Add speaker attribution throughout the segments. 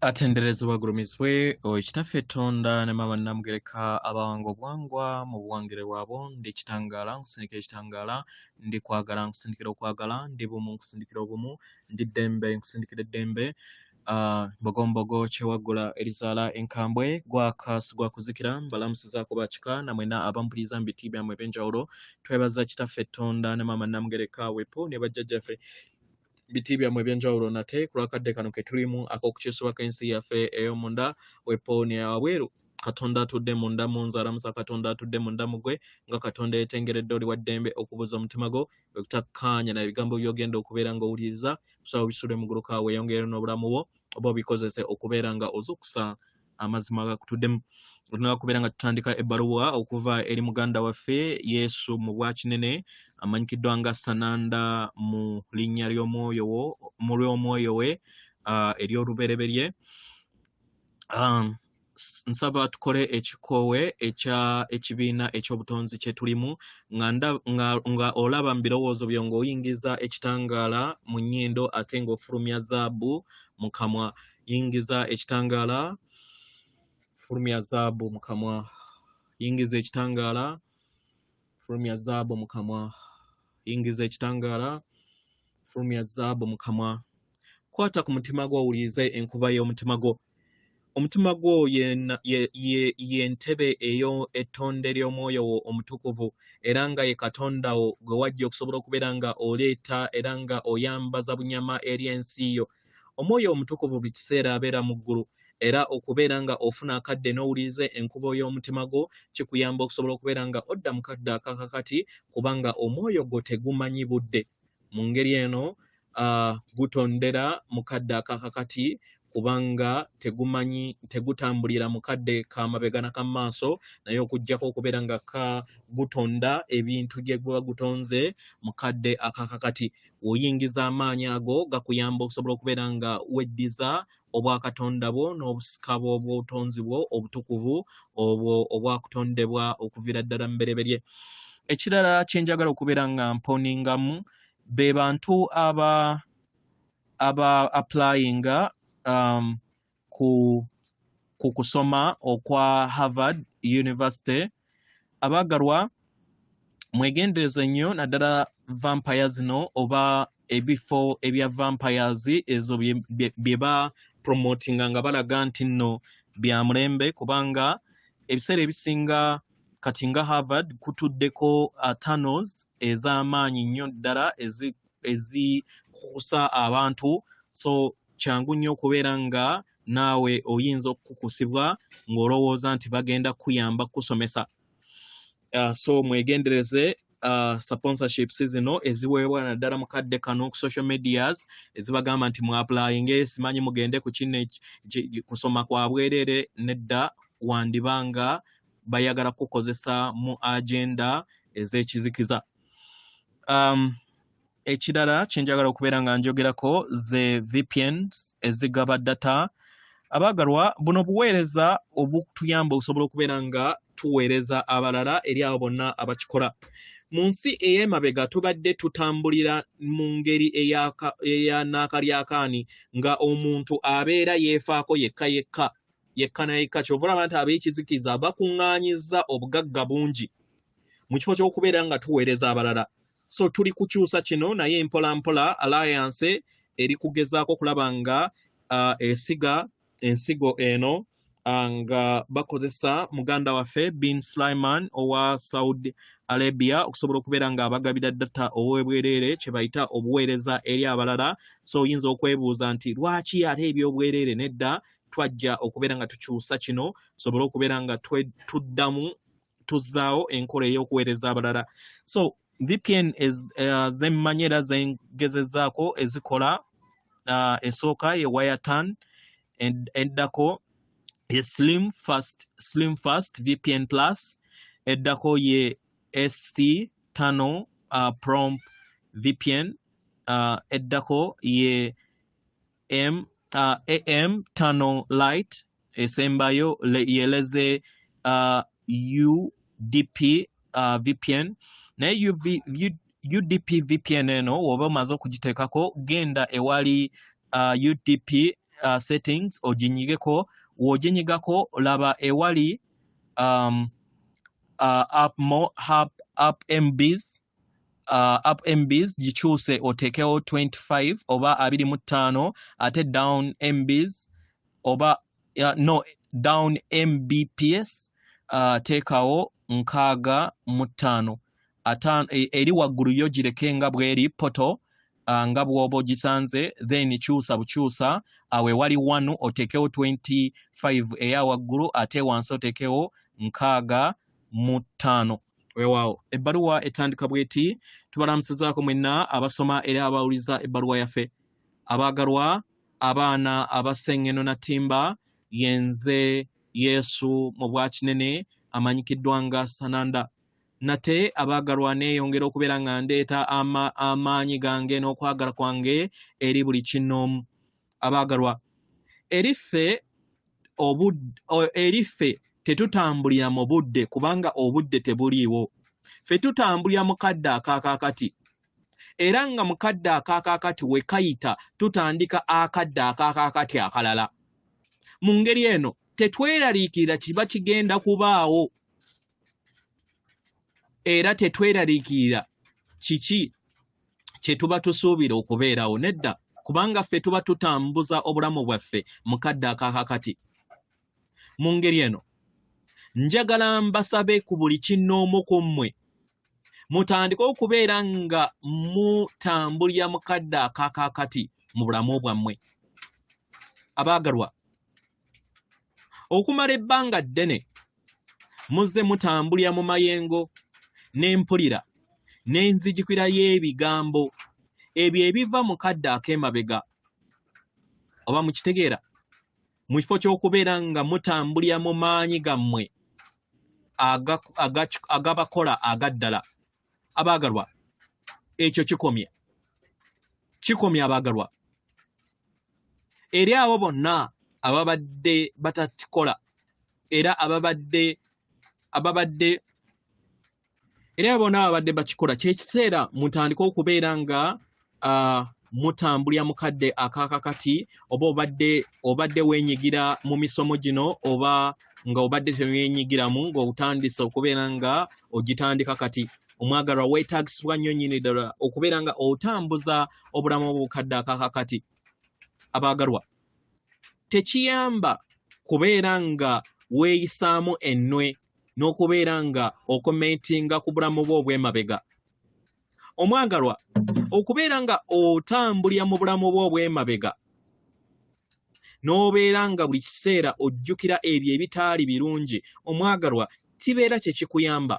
Speaker 1: Atenderezebwa gulumizibwe ekitaffe Katonda ne mama namugereka abawanga obuwangwa mu buwangire bwabo ndi kitangala nkusindikira ekitangala ndi kwagala nkusindikira okwagala ndi bumu nkusindikira obumu ndi ddembe nkusindikira eddembe mbogombogo kyewaggula erizaala enkambwe gwakasi gwakuzikira mbalamusizaako bakika namwena abampuliriza mu biti byammwe ebyenjawulo twebaza kitaffe Katonda ne mama namugereka wepo ne bajjajjaffe biti byammwe ebyenjawulo nate ku lwakadde kano ke tulimu ak'okukyusibwa kw'ensi yaffe ey'omunda wepo ne wabweru Katonda atudde munda mu nze alamusa Katonda atudde munda mu gwe nga Katonda yeetengeredde oli wa ddembe okubuza omutima gwo okutakkaanya na ebigambo by'ogenda okubeera ng'owuliriza kusaba obisule mu ggulu kaawe weeyongere n'obulamu bwo oba obikozese okubeera nga ozuukusa amazima agakutuddemu. Olina okubeera nga tutandika ebbaluwa okuva eri muganda waffe Yesu Mubwa Kinene amanyikiddwa nga Sananda mu linnya ly'omwoyo we ery'olubereberye. Nsaba tukole ekikoowe ekibiina eky'obutonzi kye tulimu nga olaba mu birowoozo byo ng'oyingiza ekitangaala mu nnyindo ate ng'ofulumya zaabu mu kamwa. Yingiza ekitangaala, fulumya zaabu mu kamwa. Yingiza ekitangaala, fulumya zaabu mu kamwa. Yingiza ekitangaala, fulumya zaabu mu kamwa. Kwata ku mutima gwo owulirize enkuba y'omutima gwo. Omutima gwo ye ntebe eyo ettonde ly'omwoyo wo omutukuvu era nga ye Katonda wo gwe wajja okusobola okubeera nga oleeta era nga oyambaza bunyama eri ensi yo. Omwoyo omutukuvu buli kiseera abeera mu ggulu era okubeera nga ofuna akadde n'owulirize enkuba y'omutima gwo kikuyamba okusobola okubeera nga odda mu kadde akakakati kubanga omwoyo gwo tegumanyi budde. Mu ngeri eno gutondera mu kadde akakakati kubanga tegutambulira mu kadde kamabega na kamaaso naye okujjako okubeera nga gutonda ebintu gye guba gutonze mu kadde akakakati. Oyingiza amaanyi ago gakuyamba okusobola okubeera nga weddiza obwakatonda bwo n'obusika bw'obutonzi bwo obutukuvu obwo obwakutondebwa okuviira ddala mubereberye. Ekirala kye njagala okubeera nga mponingamu be bantu aba applyinga ku kusoma okwa Harvard University. Abaagalwa mwegendereze nnyo naddala vampire zino oba ebifo ebya vampires ezo bye ba promotinga nga balaga nti nno bya mulembe kubanga ebiseera ebisinga kati nga Harvard kutuddeko tunnels ez'amaanyi nnyo ddala ezikukusa abantu, so kyangu nnyo okubeera nga naawe oyinza okukukusibwa ng'olowooza nti bagenda kuyamba kusomesa. So mwegendereze sponsorships zino eziweebwa naddala mu kadde kano ku social medias ezibagamba nti mwapplyinge simanyi mugende ku kino kusoma kwa bwerere nedda wandibanga bayagala kukozesa mu agenda ez'ekizikiza. Ekirala kye njagala okubeera nga njogerako ze VPNs ezigaba data. Abaagalwa buno buweereza obutuyamba okusobola okubeera nga tuweereza abalala eri abo bonna abakikola. Mu nsi ey'emabega tubadde tutambulira mu ngeri eya naakalyakaani nga omuntu abeera yeefaako yekka na yekka. Kyova olaba nti ab'ekizikiza bakuŋŋaanyizza obugagga bungi mu kifo ky'okubeera nga tuweereza abalala. So tuli kukyusa kino naye mpola mpola Alliance eri kugezaako okulaba nga esiga ensigo eno nga bakozesa muganda waffe bin Sulaiman owa Saudi Arabia okusobola okubeera nga abagabira data obwebwereere kye bayita obuweereza eri abalala. So oyinza okwebuuza nti lwaki ate ebyobwereere nedda twajja okubeera nga tukyusa kino tusobole okubeera nga tuddamu tuzzaawo enkola ey'okuweereza abalala. So VPN zemmanye era zengezezzaako ezikola esooka ye Wiretan, eddako ye Slimfast VPN Plus, eddako ye SC5 Prompt VPN, eddako ye AM5 Lite, esembayo ye Leze UDP VPN. Naye UDP VPN eno woba omaze okugiteekako genda ewali UDP settings oginyigeko woginyigako laba ewali up MBs gikyuse otekewo 25 oba 25 ate down MBs oba down MBPS tekawo 65 eri waggulu yo gireke nga bweri poto nga bwobo gisanze then kyusa bukyusa awe wali 1 otekewo 25 eya waggulu ate wansi otekewo 65 weewaawo ebbaluwa etandika bweti tubalamusizaako mwenna abasoma era abawuliza ebbaluwa yaffe abaagalwa abaana abaSengeno na Ttimba yenze Yesu Mubwa Kinene amanyikiddwa nga Sananda nate abaagalwa neeyongera okubeera nga ndeeta amaanyi gange n'okwagala kwange eri buli kinnoomu abaagalwa eriffe tetutambulira mu budde kubanga obudde tebuliiwo ffe tutambulira mu kadde akaakakati era nga mu kadde akaakakati we kayita tutandika akadde akaakakati akalala mu ngeri eno tetweraliikirira kiba kigenda kubaawo era tetweraliikirira kiki kye tuba tusuubira okubeerawo nedda kubanga ffe tuba tutambuza obulamu bwaffe mu kadde akaakakati mu ngeri eno njagala mbasabe ku buli kinnoomu ku mmwe mutandike okubeera nga mutambulira mu kadde akaakakati mu bulamu bwammwe abaagalwa okumala ebbanga ddene muzze mutambulira mu mayengo n'empulira n'enzijukira y'ebigambo ebyo ebiva mu kadde ak'emabega oba mukitegeera mu kifo ky'okubeera nga mutambulira mu maanyi gammwe agabakola agaddala abaagalwa ekyo kikomye abaagalwa eri abo bonna ababadde batakikola era ababadde bakikola kyekiseera mutandika okubeera nga mutambulira mu kadde akaakakati oba obadde weenyigira mu misomo gino oba nga obadde teweenyigiramu ng'otandise okubeera nga ogitandika kati omwagalwa weetaagisibwa nnyo nnyini ddala okubeera nga otambuza obulamu obukadde akaakakati abaagalwa tekiyamba kubeera nga weeyisaamu ennwe n'okubeera nga okomentinga ku bulamu bwo obw'emabega omwagalwa okubeera nga otambulira mu bulamu bwo obw'emabega n'obeera nga buli kiseera ojjukira ebyo ebitaali birungi omwagalwa kibeera kye kikuyamba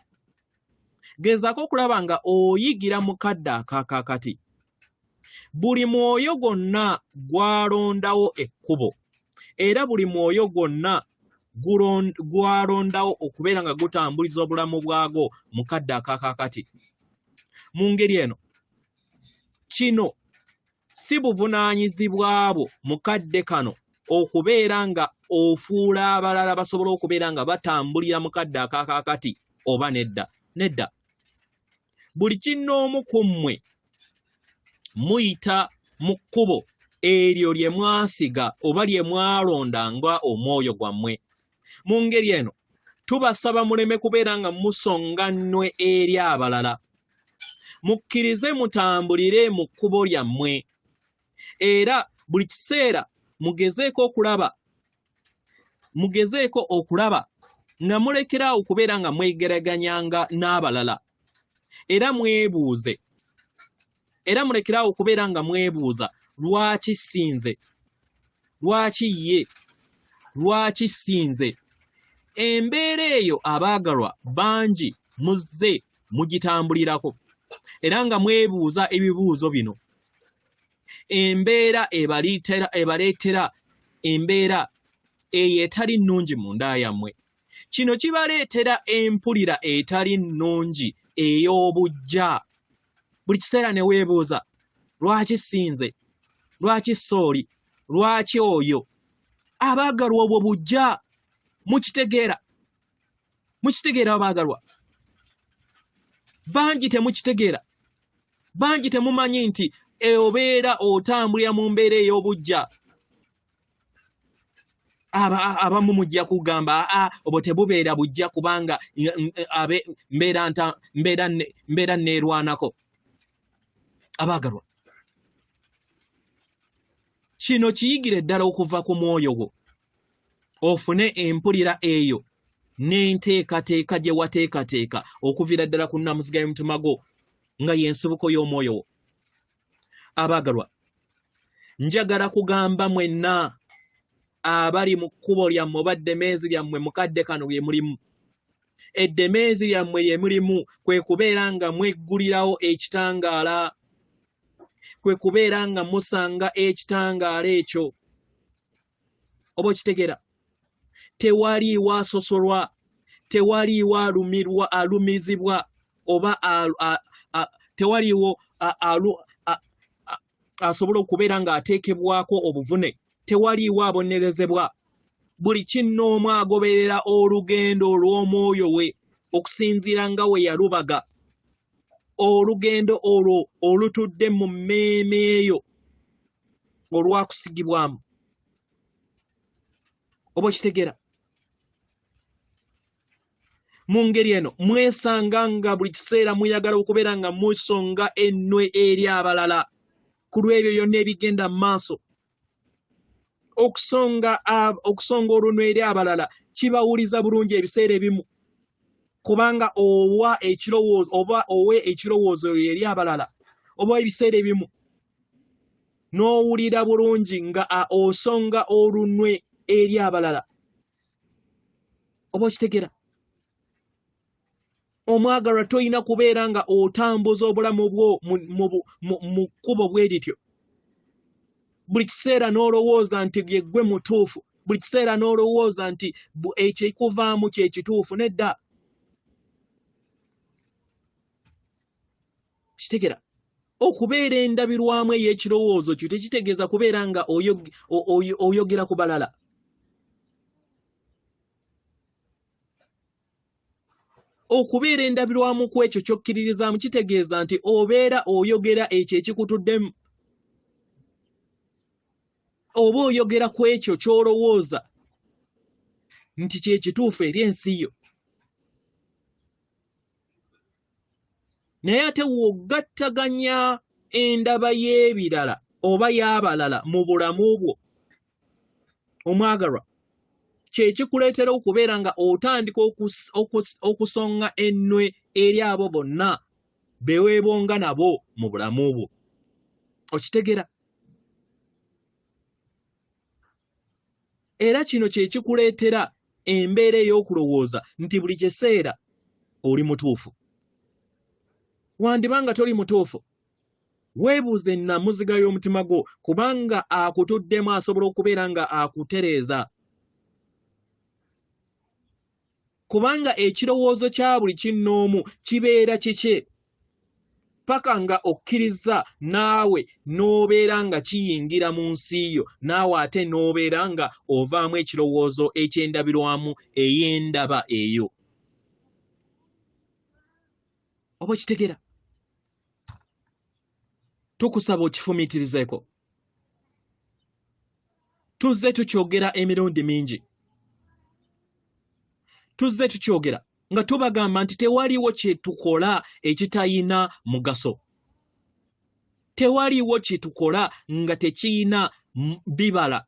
Speaker 1: gezaako okulaba nga oyigira mu kadde akaakakati buli mwoyo gwonna gwalondawo ekkubo era buli mwoyo gwonna gwalondawo okubeera nga gutambuliza obulamu bwagwo mu kadde akaakakati mu ngeri eno kino si buvunaanyizibwa bwo mu kadde kano okubeera nga ofuula abalala basobola okubeera nga batambulira mu kadde akaakakati oba nedda buli kinnoomu ku mmwe muyita mu kkubo eryo lye mwasiga oba lye mwalonda nga omwoyo gwammwe mu ngeri eno tubasaba muleme kubeera nga musonga nnwe eri abalala mukkirize mutambulire mu kkubo lyammwe era buli kiseera mugezeeko okulaba nga mulekeraawo okubeera nga mwegeraganyanga n'abalala era mwebuuze era mulekeraawo okubeera nga mwebuuza lwaki sinze lwaki ye lwaki sinze embeera eyo abaagalwa bangi muzze mugitambulirako era nga mwebuuza ebibuuzo bino embeera ebaleetera embeera eyo etali nnungi mu nda yammwe kino kibaleetera empulira etali nnungi ey'obujja buli kiseera ne weebuuza lwaki sinze lwaki sooli lwaki oyo abaagalwa obwo bujja mukitegeera abaagalwa bangi temukitegeera bangi temumanyi nti obeera otambulira mu mbeera ey'obujja abamu mujja kugamba obwo tebubeera bujja kubanga mbeera neerwanako. Abaagalwa, kino kiyigire ddala okuva ku mwoyo gwo ofune empulira eyo n'enteekateeka gye wateekateeka okuviira ddala ku nnamuziga y'omutima gwo nga y'ensibuko y'omwoyo wo. Abaagalwa, njagala kugamba mwenna abali mu kkubo lyammwe oba eddemeezi lyammwe mukadde kano bye mulimu. Eddemeezi lyammwe lye mulimu kwe kubeera nga mweggulirawo ekitangaala, kwe kubeera nga musanga ekitangaala ekyo. Oba okitegeera? Tewaliiwo asosolwa, tewaliiwo alumizibwa oba tewaliiwo asobola okubeera ng'ateekebwako obuvune, tewaliiwo abonerezebwa. Buli kinnoomu agoberera olugendo olw'omwoyo we okusinziira nga we yalubaga, olugendo olwo olutudde mu mmeeme eyo olwakusigibwamu. Oba okitegeera? Mu ngeri eno mwesanga nga buli kiseera muyagala okubeera nga musonga ennwe eri abalala ku lw'ebyo byonna ebigenda mu maaso. Okusonga olunwe eri abalala kibawuliza bulungi ebiseera ebimu, kubanga owe ekirowoozo eri abalala oba ebiseera ebimu n'owulira bulungi nga osonga olunwe eri abalala. Oba okitegeera? Omwagalwa, toyina kubeera nga otambuza obulamu bwo mu kkubo bwe lityo. Buli kiseera n'olowooza nti yeggwe mutuufu, buli kiseera n'olowooza nti ekikuvaamu kye kituufu. Nedda. Kitegeera? Okubeera endabirwamu ey'ekirowoozo kyo tekitegeeza kubeera nga oyogera ku balala. Okubeera endabirwamu ku ekyo ky'okkiririzaamu kitegeeza nti obeera oyogera ekyo ekikutuddemu, oba oyogera ku ekyo ky'olowooza nti kye kituufu eri ensi yo. Naye ate w'ogattaganya endaba y'ebirala oba y'abalala mu bulamu bwo, omwagalwa, kye kikuleetera okubeera nga otandika okusonga ennwe eri abo bonna be weebonga nabo mu bulamu bwo. Okitegeera? Era kino kye kikuleetera embeera ey'okulowooza nti buli kiseera oli mutuufu. Wandibanga toli mutuufu, weebuuze nnamuziga y'omutima gwo, kubanga akutuddemu asobola okubeera nga akutereeza. Kubanga ekirowoozo kya buli kinnoomu kibeera kikye paka nga okkiriza naawe n'obeera nga kiyingira mu nsi yo, naawe ate n'obeera nga ovaamu ekirowoozo eky'endabirwamu ey'endaba eyo. Oba okitegeera? Tukusaba okifumiitirizeeko. Tuzze tukyogera emirundi mingi. Tuzze tukyogera nga tubagamba nti tewaliiwo kye tukola ekitayina mugaso. Tewaliiwo kye tukola nga tekiyina bibala.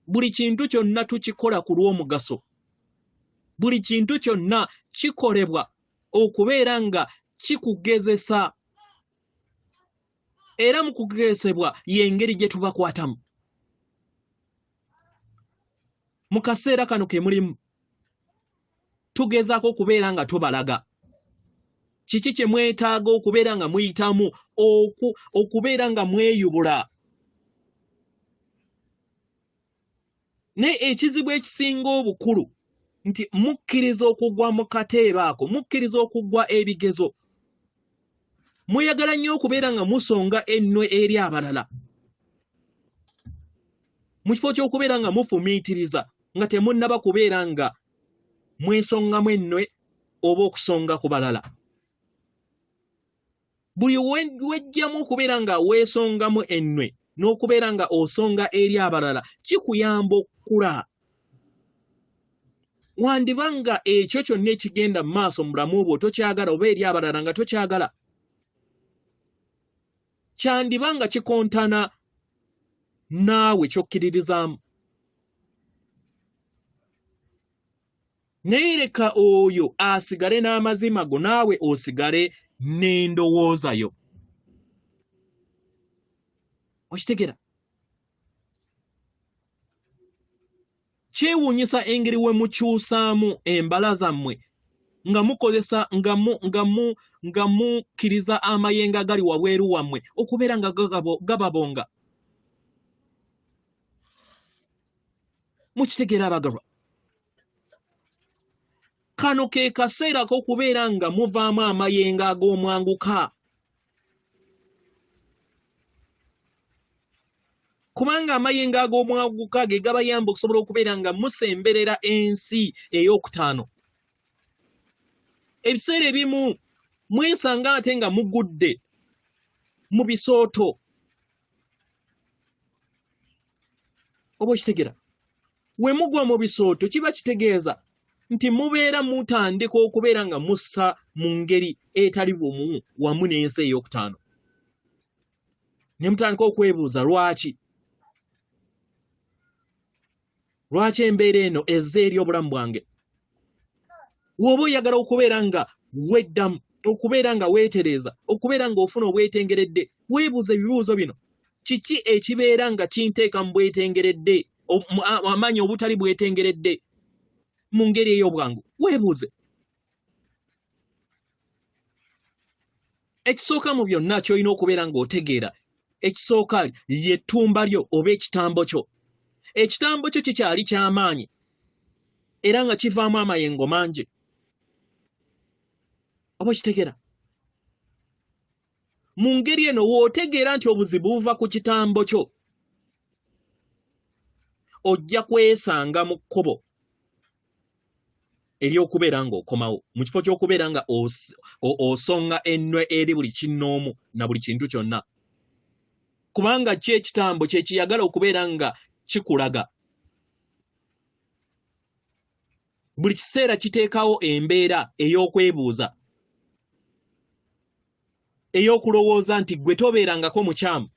Speaker 1: Buli kintu kyonna tukikola ku lw'omugaso. Buli kintu kyonna kikolebwa okubeera nga kikugezesa. Era mu kugezesebwa y'engeri gye tubakwatamu. Mu kaseera kano ke mulimu tugezaako okubeera nga tubalaga kiki kye mwetaaga okubeera nga muyitamu okubeera nga mweyubula. Ne ekizibu ekisinga obukulu nti mukkiriza okugwa mu kateebe ako, mukkiriza okugwa ebigezo. Muyagala nnyo okubeera nga musonga ennwe eri abalala mu kifo ky'okubeera nga mufumiitiriza nga temunnaba kubeera nga mwesongamu ennwe oba okusonga ku balala. Buli wejjamu okubeera nga weesongamu ennwe n'okubeera nga osonga eri abalala kikuyamba okukula. wandibanga ekyo kyonna ekigenda mu maaso mu bulamu bwo tokyagala oba eri abalala nga tokyagala kyandibanga kikontana naawe kyokkiririzaamu naye leka oyo asigale n'amazima go naawe osigale n'endowooza yo okitegera kyewuunyisa engeri we mukyusaamu embala zammwe nga mukozesa nga mukkiriza amayengo agali wabweru wammwe okubeera nga gababonga mukitegeera abagalwa kano ke kaseera k'okubeera nga muvaamu amayengo ag'omwanguka kubanga amayengo ag'omwanguka ge gabayamba okusobola okubeera nga musemberera ensi ey'okutaano ebiseera ebimu mwesanga ate nga mugudde mu bisooto oba okitegera we mugwa mu bisooto kiba kitegeeza nti mubeera mutandika okubeera nga mussa mu ngeri etali bumu wamu n'ensi ey'okutaano ne mutandika okwebuuza lwaki embeera eno ezza eri obulamu bwange woba oyagala okubeera nga weddamu okubeera nga weetereeza okubeera nga ofuna obwetengeredde weebuuza ebibuuzo bino kiki ekibeera nga kinteeka mu bwetengeredde amaanyi obutali bwetengeredde mu ngeri ey'obwangu weebuuze ekisooka mu byonna ky'olina okubeera ng'otegeera ekisooka ly'ettumba lyo oba ekitambo kyo ekitambo kyo kikyali ky'amaanyi era nga kivaamu amayengo mangi oba okitegeera mu ngeri eno w'otegeera nti obuzibu buva ku kitambo kyo ojja kwesanga mu kkubo ery'okubeera ng'okomawo mu kifo ky'okubeera nga osonga ennwe eri buli kinnoomu na buli kintu kyonna kubanga ki ekitambo kye kiyagala okubeera nga kikulaga buli kiseera kiteekawo embeera ey'okwebuuza ey'okulowooza nti gwe tobeerangako mukyamu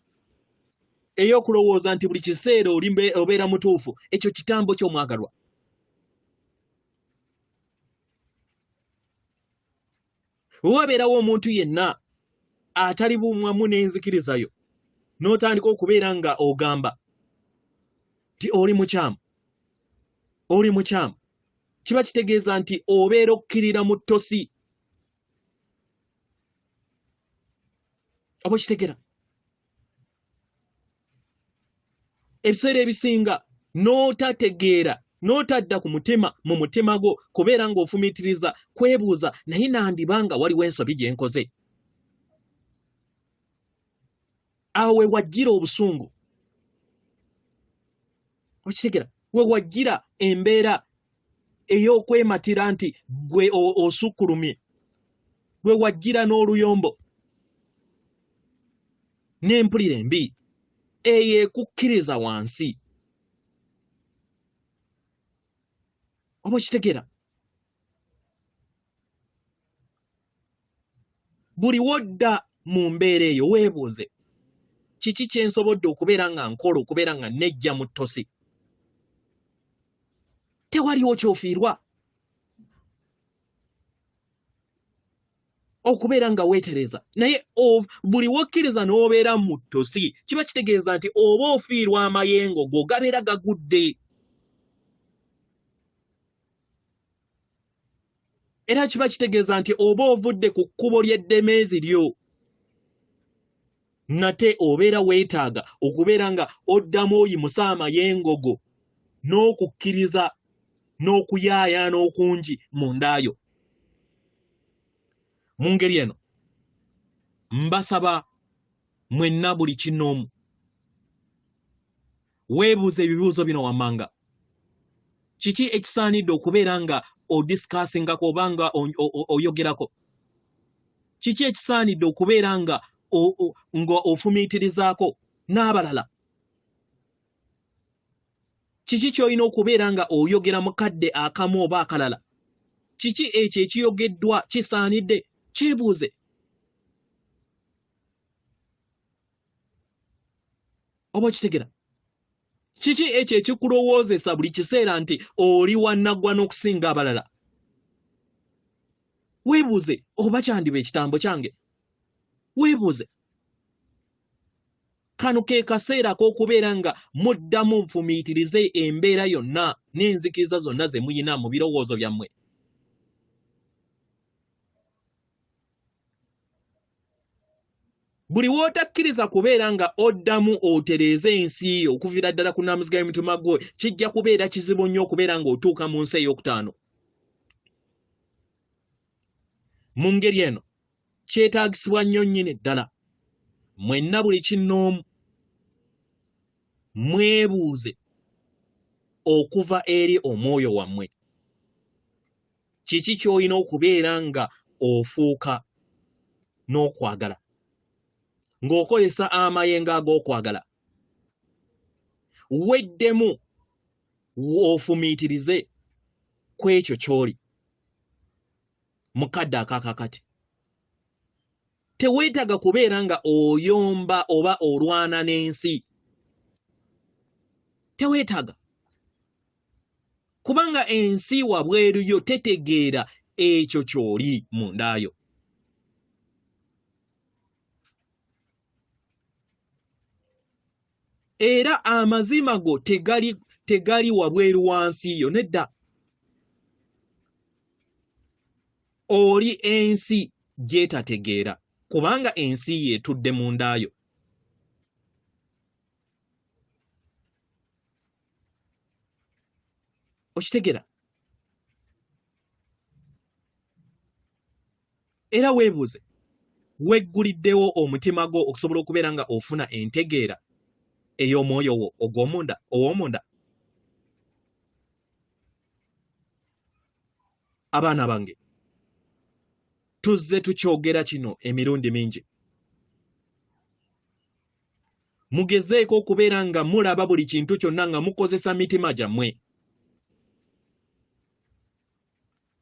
Speaker 1: ey'okulowooza nti buli kiseera obeera mutuufu ekyo kitambo ky'omwagalwa wabeerawo omuntu yenna atali bumwamu n'enzikirizayo n'otandika okubeera nga ogamba nti oli mukyamu kiba kitegeeza nti obeera okkirira mu ttosi oba kitegera ebiseera ebisinga n'otategeera n'otadda ku mutima mu mutima gwo kubeera ng'ofumiitiriza kwebuuza naye nandibanga waliwo ensobi gye nkoze awo we wajjira obusungu okitegera we wajjira embeera ey'okwematira nti gwe osukkulumye we wajjira n'oluyombo n'empulira embi eyo ekukkiriza wansi oba okitegera buli wodda mu mbeera eyo weebuuze kiki kye nsobodde okubeera nga nkola okubeera nga nejja mu ttosi tewaliwo kyofiirwa okubeera nga weetereza naye buli wokkiriza n'obeera mu ttosi kiba kitegeeza nti oba ofiirwa amayengo go gabeera gagudde era kiba kitegeeza nti oba ovudde ku kkubo ly'eddemeezi lyo nate obeera weetaaga okubeera nga oddamu oyimusa amayengo go n'okukkiriza n'okuyaayaana okungi mu ndaayo mu ngeri eno mbasaba mwenna buli kinnoomu weebuuza ebibuuzo bino wammanga kiki ekisaanidde okubeera nga odiscussingako oba nga oyogerako kiki ekisaanidde okubeera nga ofumiitirizaako n'abalala Kiki ky'olina okubeera nga oyogera mukadde akamu oba akalala? Kiki ekyo ekiyogeddwa kisaanidde? Kyebuuze. Oba okitegera? Kiki ekyo ekikulowoozesa buli kiseera nti oli wannaggwa n'okusinga abalala? Weebuuze, oba kyandiba ekitambo kyange? Weebuuze. Kano ke kaseera k'okubeera nga muddamu nfumiitirize embeera yonna n'enzikiriza zonna ze muyina mu birowoozo byammwe. Buli w'otakkiriza kubeera nga oddamu otereeza ensi okuviira ddala ku nnamuziga y'omutima gwo, kijja kubeera kizibu nnyo okubeera ng'otuuka mu nsi ey'okutaano. Mu ngeri eno kyetaagisibwa nnyo nnyini ddala mwenna buli kinnoomu mwebuuze okuva eri omwoyo wammwe. Kiki ky'olina okubeera nga ofuuka n'okwagala, ng'okozesa amayengo ag'okwagala? Weddemu ofumiitirize ku ekyo ky'oli mukadde akaakakati. Teweetaaga kubeera nga oyomba oba olwana n'ensi. Teweetaaga. Kubanga ensi wabweru yo tetegeera ekyo ky'oli mundaayo. Era amazima go tegali wabweru wansi yo, nedda. Oli ensi gyetategeera kubanga ensi yeetudde mundaayo. Okitegera? Era weebuuze, wegguliddewo omutima gwo okusobola okubeera nga ofuna entegeera ey'omwoyo wo ow'omunda? Abaana bange, tuzze tukyogera kino emirundi mingi. Mugezeeko okubeera nga mulaba buli kintu kyonna nga mukozesa mitima gyammwe.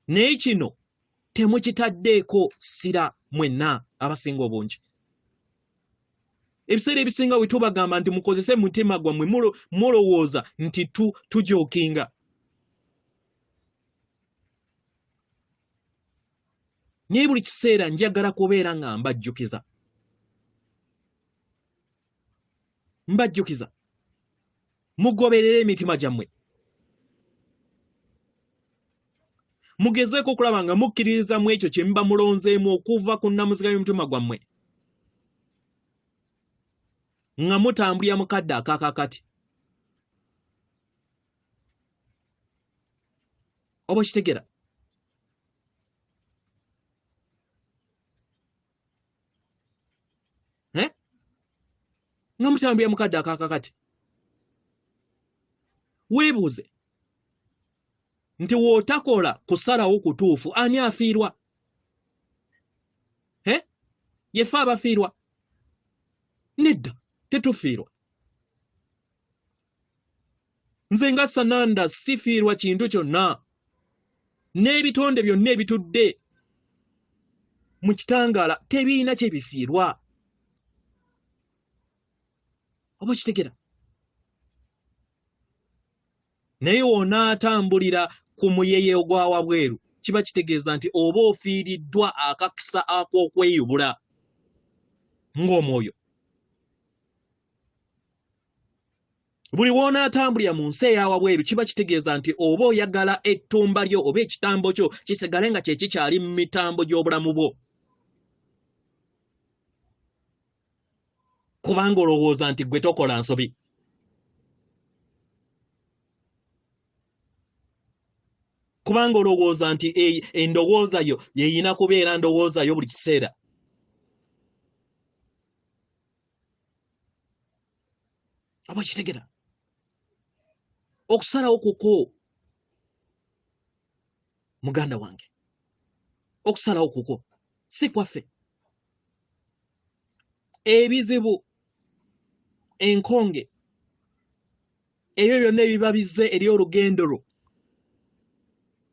Speaker 1: Naye kino temukitaddeeko ssira mwenna abasinga obungi. Ebiseera ebisinga bwe tubagamba nti mukozese mutima gwammwe mulowooza nti tujookinga. Naye buli kiseera njagala kubeera nga mbajjukiza mugoberere emitima gyammwe. Mugezeeko okulaba nga mukkiririza mu ekyo kye muba mulonzeemu okuva ku nnamuziga y'omutima gwammwe, nga mutambulira mukadde akaakakati. Oba okitegera? Nga mutambulira mukadde akaakakati. Weebuuze nti w'otakola kusalawo kutuufu ani afiirwa? Yefe abafiirwa? Nedda, tetufiirwa. Nze nga Sananda sifiirwa kintu kyonna. N'ebitonde byonna ebitudde mu kitangaala tebirina kye bifiirwa. Oba kitegera? Naye w'onaatambulira ku muyeye ogwa wabweru kiba kitegeeza nti oba ofiiriddwa akakisa ak'okweyubula ng'omwoyo. Buli w'onaatambulira mu nsi eya wabweru kiba kitegeeza nti oba oyagala ettumba lyo oba ekitambo kyo kisigale nga kye kikyali mu mitambo gy'obulamu bwo. Kubanga olowooza nti gwe tokola nsobi. Kubanga olowooza nti endowooza yo yeyina kubeera ndowooza yo buli kiseera. Oba kitegera? Okusalawo kuko muganda wange, okusalawo kuko si kwaffe. Ebizibu, enkonge, ebyo byonna ebiba bizze eri olugendo lwo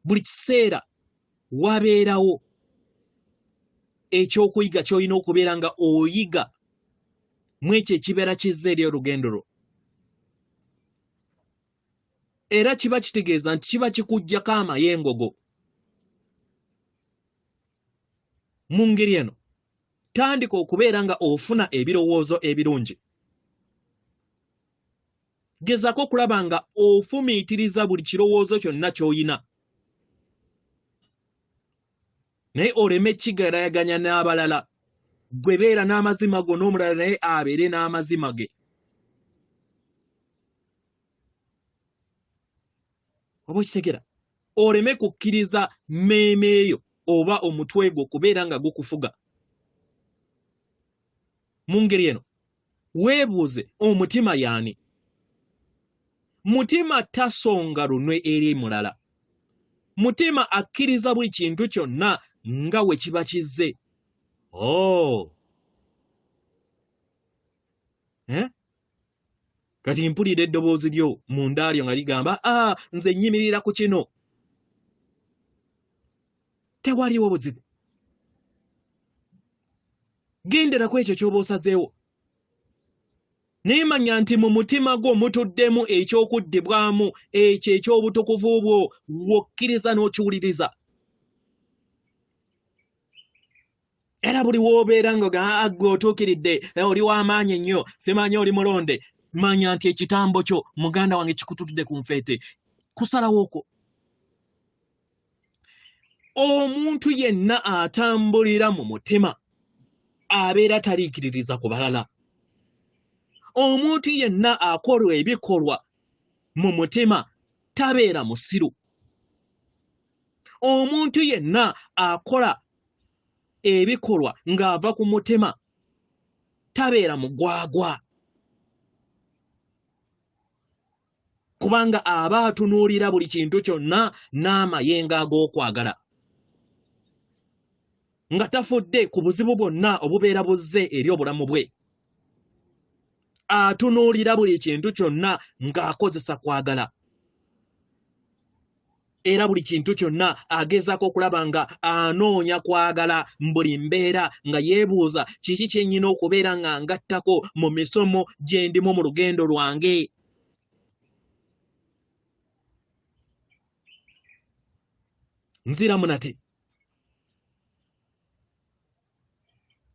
Speaker 1: buli kiseera wabeerawo ekyokuyiga ky'olina okubeera nga oyiga mu ekyo ekibeera kizze eri olugendo lwo era kiba kitegeeza nti kiba kikuggyako amayengogo mu ngeri eno tandika okubeera nga ofuna ebirowoozo ebirungi gezaako okulaba nga ofumiitiriza buli kirowoozo kyonna ky'olina naye oleme kigeraganya n'abalala gwe beera n'amazima go n'omulala naye abeere n'amazima ge oba okitegera oleme kukkiriza mmeeme eyo oba omutwe gwo kubeera nga gukufuga mu ngeri eno weebuuze omutima y'ani mutima tasonga lunwe eri mulala mutima akkiriza buli kintu kyonna nga we kiba kizze kati mpulira eddoboozi lyo mu nda lyo nga ligamba nze nnyimirira ku kino tewaliwo buzibu gendera ku ekyo ky'oba osazeewo naye manya nti mu mutima gwo mutuddemu ekyokuddibwamu ekyo eky'obutukuvu bwo wokkiriza n'okiwuliriza era buli w'obeera nga gwe otuukiridde oli w'amaanyi ennyo simanyi oli mulonde manya nti ekitambo kyo muganda wange kikututudde ku nfeete kusalawo okwo omuntu yenna atambulira mu mutima abeera taliikiririza ku balala omuntu yenna akolwa ebikolwa mu mutima tabeera musiru omuntu yenna akola ebikolwa ng'ava ku mutima tabeera mugwagwa kubanga aba atunuulira buli kintu kyonna n'amayengo ag'okwagala nga tafudde ku buzibu bwonna obubeera buzze eri obulamu bwe atunuulira buli kintu kyonna ng'akozesa kwagala era buli kintu kyonna agezaako okulaba nga anoonya kwagala mu buli mbeera nga yeebuuza kiki kye nnyina okubeera nga ngattako mu misomo gye ndimu mu lugendo lwange nziramu nate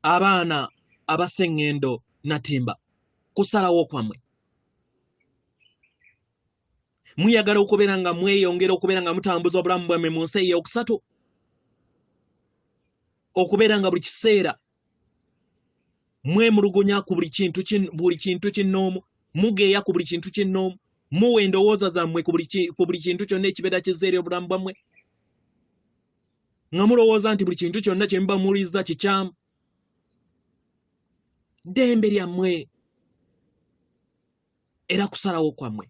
Speaker 1: abaana abaseŋŋendo natimba kusalawo kwammwe muyagala okubeera nga mweyongera okubeera nga mutambuza obulamu bwammwe mu nsi ey'okusatu okubeera nga buli kiseera mwemulugunya ku buli kintu kinnoomu mugeeya ku buli kintu kinnoomu muwa endowooza zammwe ku buli kintu kyonna ekibeera kizza eri obulamu bwammwe nga mulowooza nti buli kintu kyonna kye muba muwuliriza kikyamu ddembe lyammwe era kusalawo kwammwe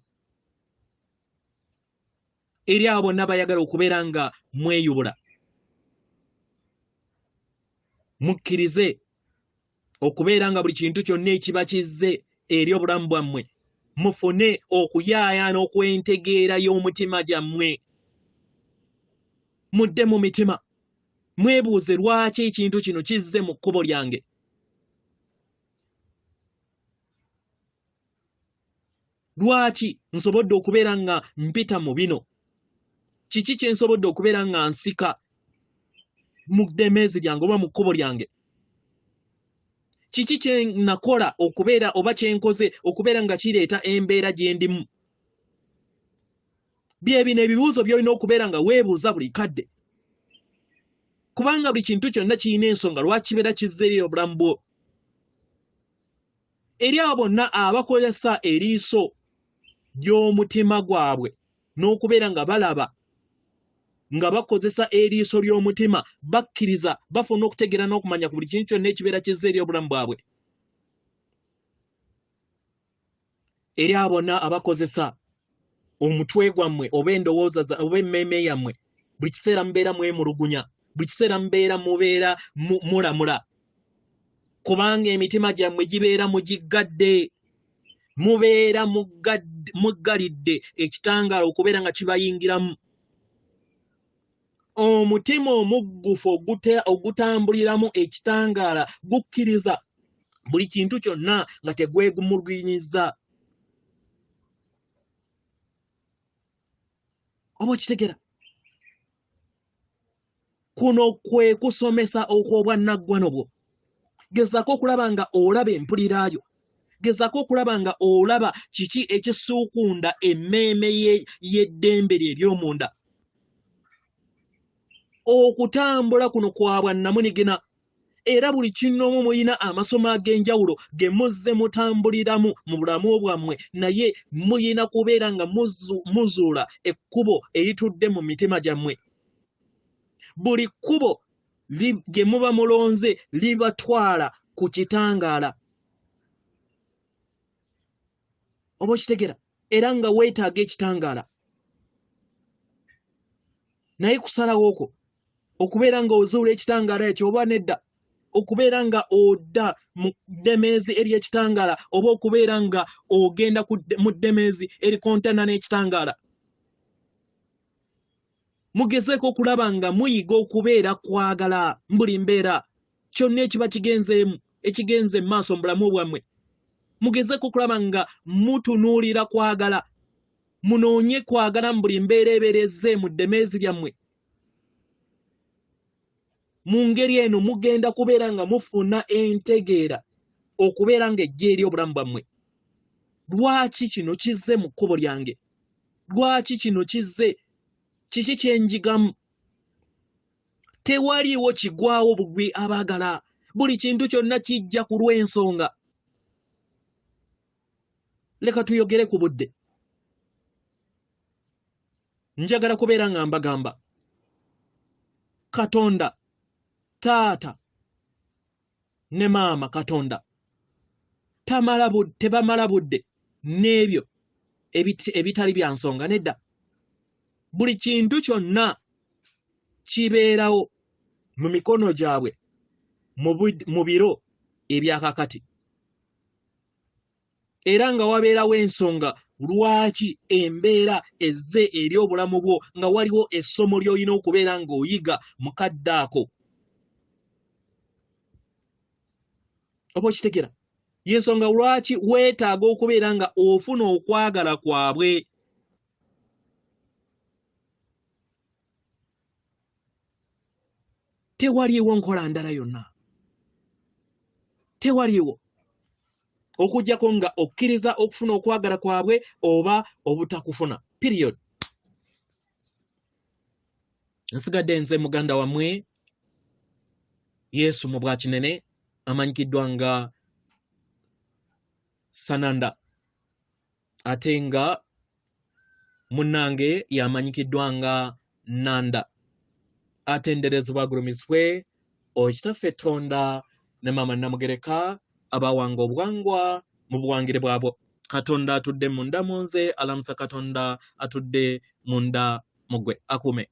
Speaker 1: eri abo bonna bayagala okubeera nga mweyubula mukkirize okubeera nga buli kintu kyonna ekiba kizze eri obulamu bwammwe mufune okuyaayaana okwentegeera y'omutima gyammwe mudde mu mitima mwebuuze lwaki ekintu kino kizze mu kkubo lyange lwaki nsobodde okubeera nga mpita mu bino kiki kye nsobodde okubeera nga nsika mu ddemeezi lyange oba mu kkubo lyange kiki kye nakola okubeera oba kye nkoze okubeera nga kireeta embeera gye ndimu bye bino ebibuuzo by'olina okubeera nga weebuuza buli kadde kubanga buli kintu kyonna kirina ensonga lwaki kibeera kizze eri obulamu bwo eri abo bonna abakozesa eriiso ly'omutima gwabwe n'okubeera nga balaba nga bakozesa eriiso ly'omutima bakkiriza bafuna okutegeera n'okumanya ku buli kintu kyonna ekibeera kizza eri obulamu bwabwe eri abo bonna abakozesa omutwe gwammwe oba endowooza oba emmeeme yammwe buli kiseera mubeera mwemulugunya buli kiseera mubeera mulamula kubanga emitima gyammwe gibeera mugiggadde mubeera muggalidde ekitangaala okubeera nga kibayingiramu. Omutima omuggufu ogutambuliramu ekitangaala gukkiriza buli kintu kyonna nga tegwegumulwinyiza. Oba okitegera? Kuno kwe kusomesa okw'obwannaggwano bwo. Gezaako okulaba nga olaba empuliraayo. Gezaako okulaba nga olaba kiki ekisuukunda emmeeme y'eddembe lye ery'omunda. Okutambula kuno kwa bwannamunigina. Era buli kinoomu muyina amasomo ag'enjawulo ge muzze mutambuliramu mu bulamu bwammwe, naye muyina kubeera nga muzuula ekkubo eritudde mu mitima gyammwe. Buli kkubo gye muba mulonze libatwala ku kitangaala. Oba okitegera? Era nga weetaaga ekitangaala. Naye kusalawo okwo okubeera nga ozuula ekitangaala ekyo oba nedda, okubeera nga odda mu ddemeezi ery'ekitangaala oba okubeera nga ogenda mu ddemeezi erikontana n'ekitangaala. Mugezeeko okulaba nga muyiga okubeera kwagala mbuli mbeera kyonna ekiba ekigenze mu maaso mu bulamu bwammwe. Mugezeeko okulaba nga mutunuulira kwagala, munoonye kwagala mu buli mbeera ebeerezze mu ddemeezi lyammwe. Mu ngeri eno mugenda kubeera nga mufuna entegeera okubeera nga ejje eri obulamu bwammwe. Lwaki kino kizze mu kkubo lyange? Lwaki kino kizze? Kiki kyenjigamu? Tewaliiwo kigwawo bugwi abaagala. Buli kintu kyonna kijja ku lw'ensonga. Leka tuyogere ku budde. Njagala kubeera nga mbagamba Katonda, Taata ne Maama Katonda tebamala budde n'ebyo ebitali bya nsonga nedda. Buli kintu kyonna kibeerawo mu mikono gyabwe mu biro ebyakakati. Era nga wabeerawo ensonga lwaki embeera ezze eri obulamu bwo nga waliwo essomo ly'olina okubeera ng'oyiga mu kadde ako. Oba okitegera? Y'ensonga lwaki weetaaga okubeera nga ofuna okwagala kwabwe. Tewaliiwo nkola ndala yonna. Tewaliiwo. Okuggyako nga okkiriza okufuna okwagala kwabwe oba obutakufuna. Period. Nsigadde nze muganda wammwe Yesu Mubwa Kinene amanyikiddwa nga Sananda, ate nga munnange yamanyikiddwa nga Nanda. Atenderezebwa agulumisibwe Okitaffe Tonda ne Maama Namugereka abawanga obuwangwa mu buwangire bwabwo. Katonda atudde munda mu nze, alamusa Katonda atudde munda mu ggwe. Akume.